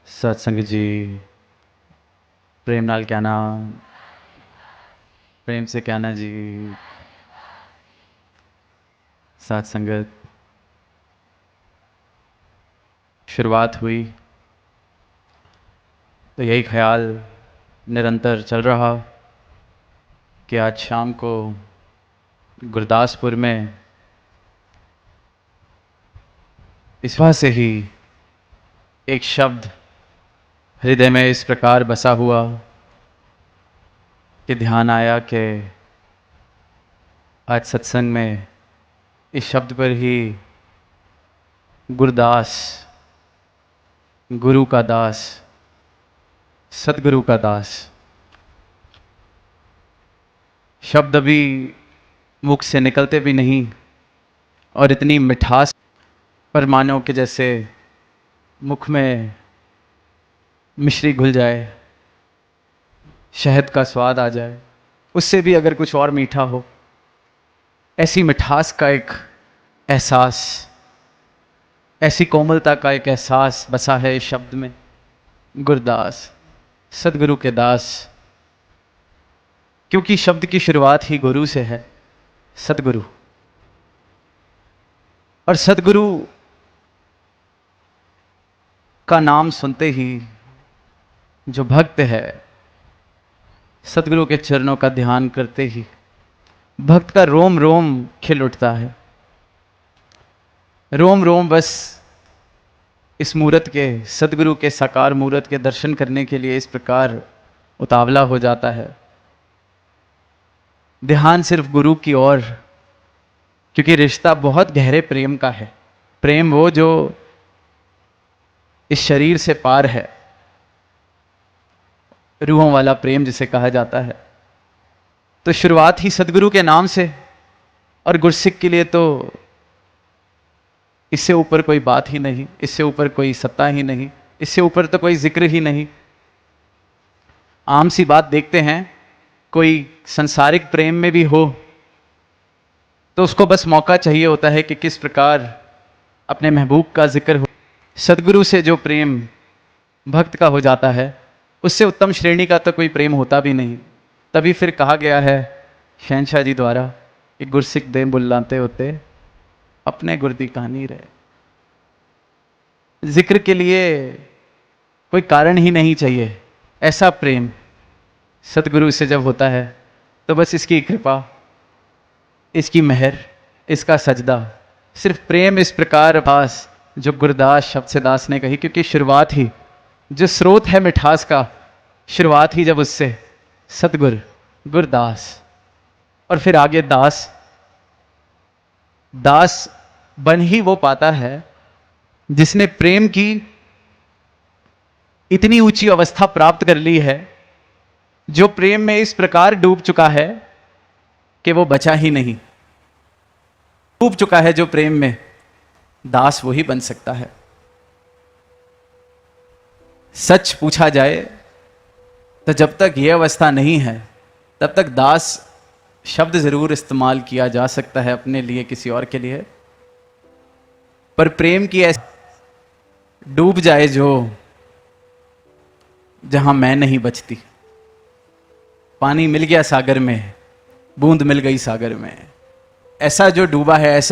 सत्संग जी, प्रेम नाल कहना, प्रेम से कहना जी। साथ संगत शुरुआत हुई तो यही ख्याल निरंतर चल रहा कि आज शाम को गुरदासपुर में इस वजह से ही एक शब्द हृदय में इस प्रकार बसा हुआ कि ध्यान आया कि आज सत्संग में इस शब्द पर ही गुरदास, गुरु का दास, सतगुरु का दास शब्द अभी मुख से निकलते भी नहीं और इतनी मिठास पर मानो कि जैसे मुख में मिश्री घुल जाए, शहद का स्वाद आ जाए, उससे भी अगर कुछ और मीठा हो, ऐसी मिठास का एक एहसास, ऐसी कोमलता का एक एहसास बसा है इस शब्द में। गुरदास, सदगुरु के दास, क्योंकि शब्द की शुरुआत ही गुरु से है, सदगुरु। और सदगुरु का नाम सुनते ही जो भक्त है, सदगुरु के चरणों का ध्यान करते ही भक्त का रोम रोम खिल उठता है। रोम रोम बस इस मूरत के, सदगुरु के साकार मूरत के दर्शन करने के लिए इस प्रकार उतावला हो जाता है। ध्यान सिर्फ गुरु की ओर, क्योंकि रिश्ता बहुत गहरे प्रेम का है। प्रेम वो जो इस शरीर से पार है, रूहों वाला प्रेम जिसे कहा जाता है। तो शुरुआत ही सदगुरु के नाम से, और गुरसिक के लिए तो इससे ऊपर कोई बात ही नहीं, इससे ऊपर कोई सत्ता ही नहीं, इससे ऊपर तो कोई जिक्र ही नहीं। आम सी बात देखते हैं, कोई संसारिक प्रेम में भी हो तो उसको बस मौका चाहिए होता है कि किस प्रकार अपने महबूब का जिक्र हो। सदगुरु से जो प्रेम भक्त का हो जाता है, उससे उत्तम श्रेणी का तो कोई प्रेम होता भी नहीं। तभी फिर कहा गया है शहनशाह जी द्वारा कि गुरसिख दे बुलाते होते अपने गुरदी कहानी रहे। जिक्र के लिए कोई कारण ही नहीं चाहिए। ऐसा प्रेम सतगुरु से जब होता है तो बस इसकी कृपा, इसकी मेहर, इसका सजदा, सिर्फ प्रेम इस प्रकार पास जो गुरदास शब्द से दास ने कही। क्योंकि शुरुआत ही जो स्रोत है मिठास का, शुरुआत ही जब उससे सतगुर, गुरदास, और फिर आगे दास। दास बन ही वो पाता है जिसने प्रेम की इतनी ऊंची अवस्था प्राप्त कर ली है, जो प्रेम में इस प्रकार डूब चुका है कि वो बचा ही नहीं। डूब चुका है जो प्रेम में, दास वही बन सकता है। सच पूछा जाए तो जब तक यह अवस्था नहीं है तब तक दास शब्द जरूर इस्तेमाल किया जा सकता है अपने लिए, किसी और के लिए। पर प्रेम की ऐसी डूब जाए जो, जहां मैं नहीं बचती। पानी मिल गया सागर में, बूंद मिल गई सागर में, ऐसा जो डूबा है, ऐसा